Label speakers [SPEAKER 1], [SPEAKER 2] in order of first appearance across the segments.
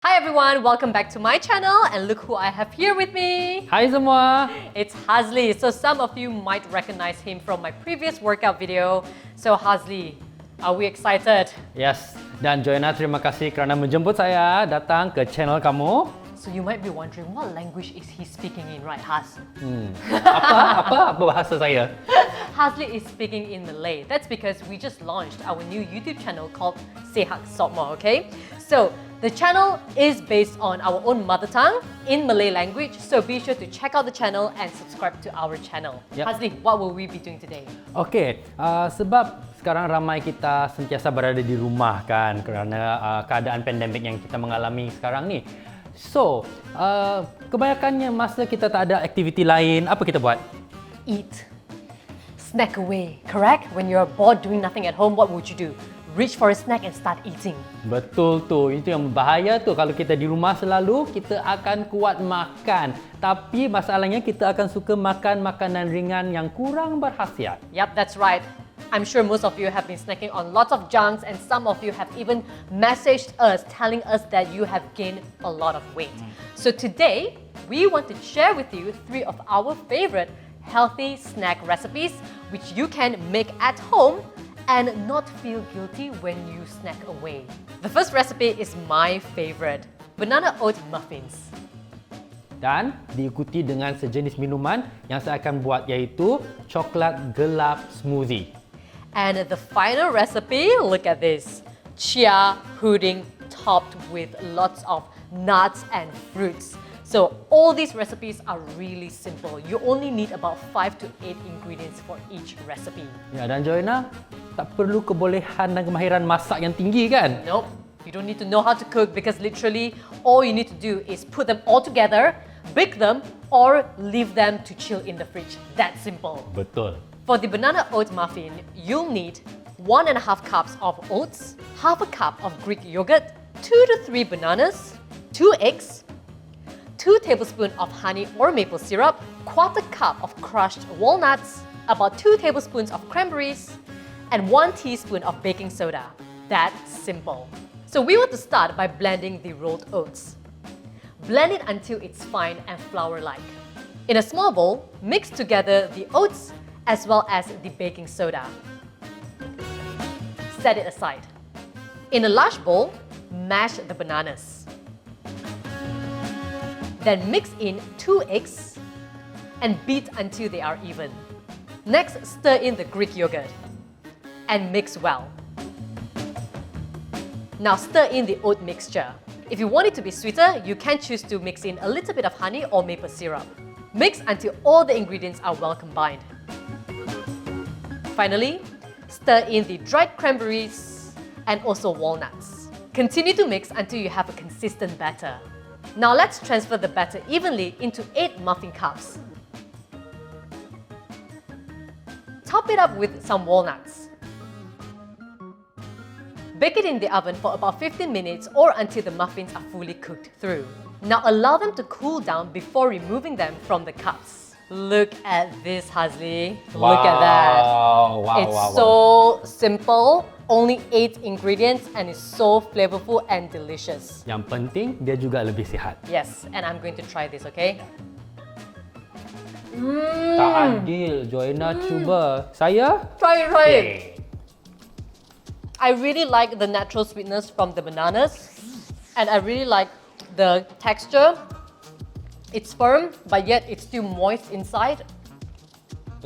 [SPEAKER 1] Hi everyone, welcome back to my channel and look who I have here with me.
[SPEAKER 2] Hai semua.
[SPEAKER 1] It's Hazli. So some of you might recognize him from my previous workout video. So Hazli, are we excited?
[SPEAKER 2] Yes, dan Joanna terima kasih kerana menjemput saya datang ke channel kamu.
[SPEAKER 1] So you might be wondering what language is he speaking in, right Haz?
[SPEAKER 2] Apa bahasa saya?
[SPEAKER 1] Hazli is speaking in Malay. That's because we just launched our new YouTube channel called Sehat Sotmo, okay? So the channel is based on our own mother tongue in Malay language, so be sure to check out the channel and subscribe to our channel.
[SPEAKER 2] Yep.
[SPEAKER 1] Hazli, what will we be doing today?
[SPEAKER 2] Okey, sebab sekarang ramai kita sentiasa berada di rumah kan kerana keadaan pandemik yang kita mengalami sekarang ni. So, kebanyakannya masa kita tak ada aktiviti lain, apa kita buat?
[SPEAKER 1] Eat. Snack away, correct? When you're bored doing nothing at home, what would you do? Reach for a snack and start eating.
[SPEAKER 2] Betul tu, itu yang berbahaya tu. Kalau kita di rumah selalu, kita akan kuat makan. Tapi masalahnya kita akan suka makan makanan ringan yang kurang berkhasiat.
[SPEAKER 1] Yep, that's right. I'm sure most of you have been snacking on lots of junks and some of you have even messaged us telling us that you have gained a lot of weight. So today, we want to share with you 3 of our favorite healthy snack recipes which you can make at home and not feel guilty when you snack away. The first recipe is my favorite, banana oat muffins.
[SPEAKER 2] Dan diikuti dengan sejenis minuman yang saya akan buat iaitu coklat gelap smoothie.
[SPEAKER 1] And the final recipe, look at this, chia pudding topped with lots of nuts and fruits. So all these recipes are really simple. You only need about 5 to 8 ingredients for each recipe.
[SPEAKER 2] Ya, dan Joanna, tak perlu kebolehan dan kemahiran masak yang tinggi kan?
[SPEAKER 1] Nope, you don't need to know how to cook because literally all you need to do is put them all together, bake them, or leave them to chill in the fridge. That simple.
[SPEAKER 2] Betul.
[SPEAKER 1] For the banana oat muffin, you'll need 1.5 cups of oats, half a cup of Greek yogurt, 2 to 3 bananas, 2 eggs, 2 tablespoons of honey or maple syrup, 1/4 cup of crushed walnuts, about 2 tablespoons of cranberries, and 1 teaspoon of baking soda. That's simple. So we want to start by blending the rolled oats. Blend it until it's fine and flour-like. In a small bowl, mix together the oats as well as the baking soda. Set it aside. In a large bowl, mash the bananas. Then mix in 2 eggs and beat until they are even. Next, stir in the Greek yogurt and mix well. Now stir in the oat mixture. If you want it to be sweeter, you can choose to mix in a little bit of honey or maple syrup. Mix until all the ingredients are well combined. Finally, stir in the dried cranberries and also walnuts. Continue to mix until you have a consistent batter. Now let's transfer the batter evenly into 8 muffin cups. Top it up with some walnuts. Bake it in the oven for about 15 minutes or until the muffins are fully cooked through. Now allow them to cool down before removing them from the cups. Look at this, Hazli. Look at that. It's so simple, only 8 ingredients and it's so flavorful and delicious.
[SPEAKER 2] Yang penting, dia juga lebih sihat.
[SPEAKER 1] Yes, and I'm going to try this, okay?
[SPEAKER 2] Tak adil, Joanna cuba. Saya?
[SPEAKER 1] Try it. I really like the natural sweetness from the bananas and I really like the texture. It's firm, but yet it's still moist inside.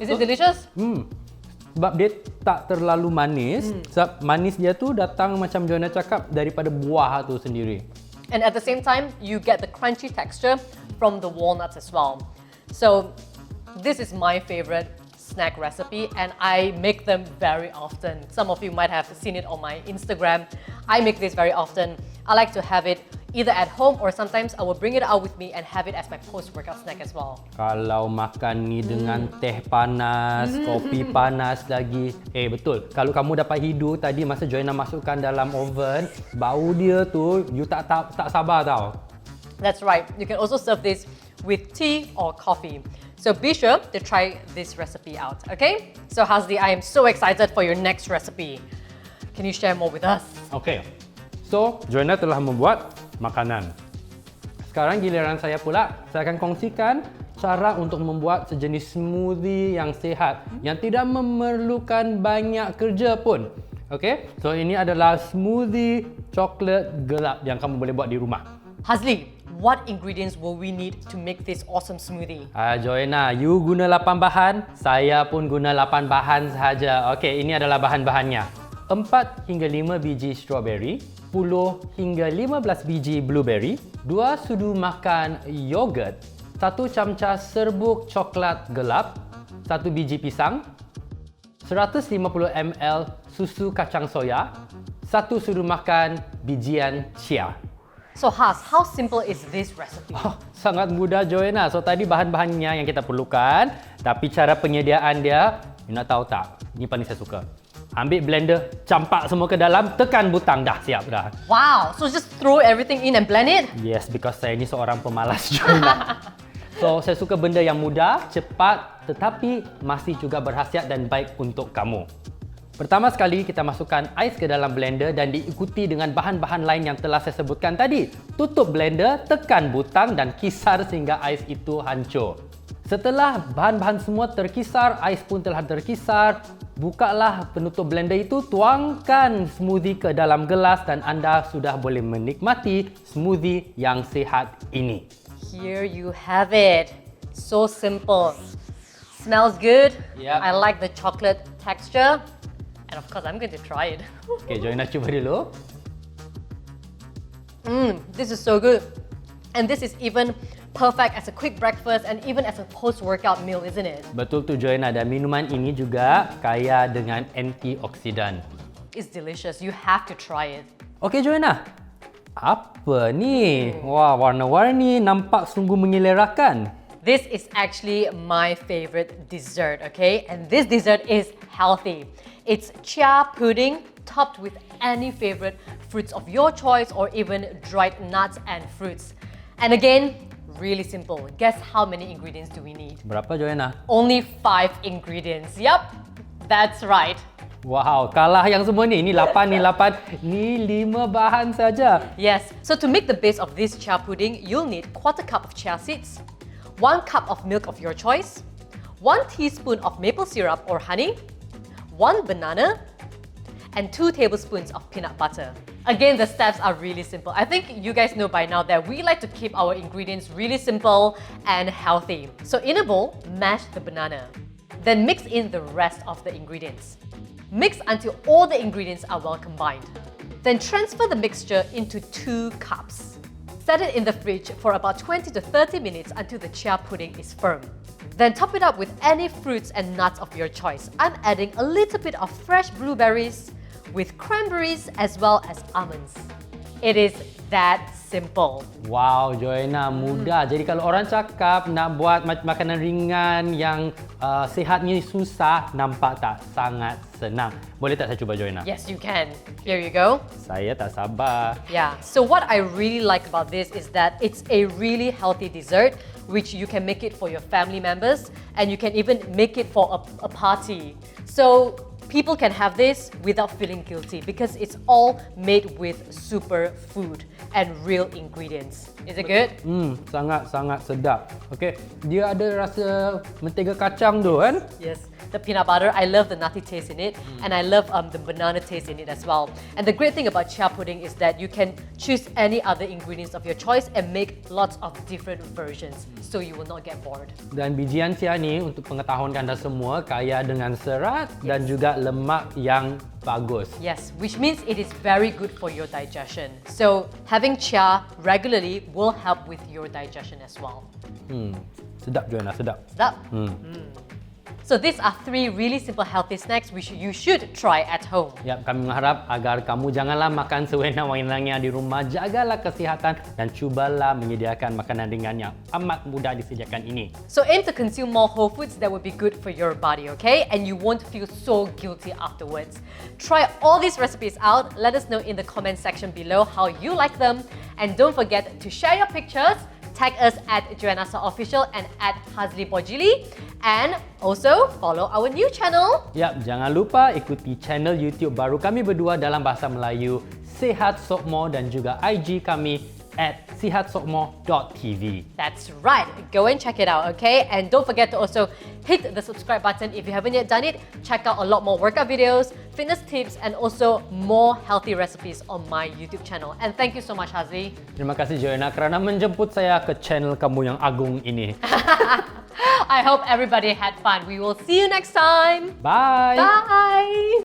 [SPEAKER 1] Is it delicious?
[SPEAKER 2] Sebab dia tak terlalu manis. Sebab manis dia tu datang macam Joanna cakap daripada buah tu sendiri.
[SPEAKER 1] And at the same time, you get the crunchy texture from the walnuts as well. So this is my favorite snack recipe and I make them very often. Some of you might have seen it on my Instagram. I make this very often. I like to have it either at home or sometimes I will bring it out with me and have it as my post-workout snack as well.
[SPEAKER 2] Kalau makan ni dengan teh panas, kopi panas lagi. Betul. Kalau kamu dapat hidu tadi masa Joanna masukkan dalam oven, bau dia tu you tak sabar tau.
[SPEAKER 1] That's right. You can also serve this with tea or coffee. So be sure to try this recipe out, okay? So Hazli, I am so excited for your next recipe. Can you share more with us?
[SPEAKER 2] Okay. So, Joanna telah membuat makanan. Sekarang giliran saya pula. Saya akan kongsikan cara untuk membuat sejenis smoothie yang sihat yang tidak memerlukan banyak kerja pun. Okey, so ini adalah smoothie coklat gelap yang kamu boleh buat di rumah.
[SPEAKER 1] Hazli, what ingredients will we need to make this awesome smoothie?
[SPEAKER 2] Joanna, you guna 8 bahan, saya pun guna 8 bahan sahaja. Okey, ini adalah bahan-bahannya. 4 hingga 5 biji strawberry, 10 hingga 15 biji blueberry, 2 sudu makan yogurt, 1 camca serbuk coklat gelap, 1 biji pisang, 150 ml susu kacang soya, 1 sudu makan bijian chia.
[SPEAKER 1] So Haz, how simple is this recipe?
[SPEAKER 2] Sangat mudah Joanna. So tadi bahan-bahannya yang kita perlukan, tapi cara penyediaan dia, you nak tahu tak? Ini paling saya suka. Ambil blender, campak semua ke dalam, tekan butang, dah siap dah.
[SPEAKER 1] Wow, so just throw everything in and blend it?
[SPEAKER 2] Yes, because saya ni seorang pemalas Joanna. So saya suka benda yang mudah, cepat, tetapi masih juga berkhasiat dan baik untuk kamu. Pertama sekali, kita masukkan ais ke dalam blender dan diikuti dengan bahan-bahan lain yang telah saya sebutkan tadi. Tutup blender, tekan butang dan kisar sehingga ais itu hancur. Setelah bahan-bahan semua terkisar, ais pun telah terkisar, bukalah penutup blender itu, tuangkan smoothie ke dalam gelas dan anda sudah boleh menikmati smoothie yang sihat ini.
[SPEAKER 1] Here you have it. So simple. Smells good.
[SPEAKER 2] Yep.
[SPEAKER 1] I like the chocolate texture. And of course, I'm going to try it.
[SPEAKER 2] Okay, Joanna cuba dulu.
[SPEAKER 1] This is so good. And this is even perfect as a quick breakfast and even as a post-workout meal, isn't it?
[SPEAKER 2] Betul tu Joanna, dan minuman ini juga kaya dengan antioksidan.
[SPEAKER 1] It's delicious. You have to try it.
[SPEAKER 2] Okay Joanna, apa ni? Wah, warna-warni, nampak sungguh menyelerakan.
[SPEAKER 1] This is actually my favorite dessert, okay? And this dessert is healthy. It's chia pudding topped with any favorite fruits of your choice or even dried nuts and fruits. And again, really simple. Guess how many ingredients do we need?
[SPEAKER 2] Berapa Joanna?
[SPEAKER 1] Only 5 ingredients. Yup, that's right.
[SPEAKER 2] Wow, kalah yang semua ni. Ini 8, ni 8. Ni 5 bahan saja.
[SPEAKER 1] Yes, so to make the base of this chia pudding, you'll need 1/4 cup of chia seeds, 1 cup of milk of your choice, 1 teaspoon of maple syrup or honey, 1 banana, and 2 tablespoons of peanut butter. Again, the steps are really simple. I think you guys know by now that we like to keep our ingredients really simple and healthy. So in a bowl, mash the banana. Then mix in the rest of the ingredients. Mix until all the ingredients are well combined. Then transfer the mixture into 2 cups. Set it in the fridge for about 20 to 30 minutes until the chia pudding is firm. Then top it up with any fruits and nuts of your choice. I'm adding a little bit of fresh blueberries with cranberries as well as almonds. It is that simple.
[SPEAKER 2] Wow, Joanna, mudah. Jadi kalau orang cakap nak buat makanan ringan yang sihat ni susah, nampak tak? Sangat senang. Boleh tak saya cuba Joanna?
[SPEAKER 1] Yes, you can. Here you go.
[SPEAKER 2] Saya tak sabar.
[SPEAKER 1] Yeah, so what I really like about this is that it's a really healthy dessert which you can make it for your family members and you can even make it for a party. So people can have this without feeling guilty because it's all made with super food and real ingredients. Is it good?
[SPEAKER 2] Sangat-sangat sedap. Okay, dia ada rasa mentega kacang tu kan?
[SPEAKER 1] Yes, the peanut butter. I love the nutty taste in it and I love the banana taste in it as well. And the great thing about chia pudding is that you can choose any other ingredients of your choice and make lots of different versions so you will not get bored.
[SPEAKER 2] Dan bijian chia ni untuk pengetahuan anda semua kaya dengan serat dan juga lemak yang bagus.
[SPEAKER 1] Yes, which means it is very good for your digestion. So having chia regularly will help with your digestion as well.
[SPEAKER 2] Sedap Joanna, sedap.
[SPEAKER 1] Sedap? So these are 3 really simple healthy snacks which you should try at home.
[SPEAKER 2] Yap, kami mengharap agar kamu janganlah makan sewenang-wenangnya di rumah, jagalah kesihatan dan cubalah menyediakan makanan ringan yang amat mudah disediakan ini.
[SPEAKER 1] So aim to consume more whole foods that will be good for your body, okay? And you won't feel so guilty afterwards. Try all these recipes out. Let us know in the comment section below how you like them. And don't forget to share your pictures. Tag us at Joanna Soh Official and at Hazli Bojili. And also follow our new channel.
[SPEAKER 2] Yap, jangan lupa ikuti channel YouTube baru kami berdua dalam bahasa Melayu, Sehat Sokmo, dan juga IG kami at sihatsokmo.tv.
[SPEAKER 1] That's right. Go and check it out, okay? And don't forget to also hit the subscribe button if you haven't yet done it. Check out a lot more workout videos, fitness tips, and also more healthy recipes on my YouTube channel. And thank you so much, Hazli.
[SPEAKER 2] Terima kasih Joanna kerana menjemput saya ke channel kamu yang agung ini.
[SPEAKER 1] I hope everybody had fun. We will see you next time.
[SPEAKER 2] Bye!
[SPEAKER 1] Bye!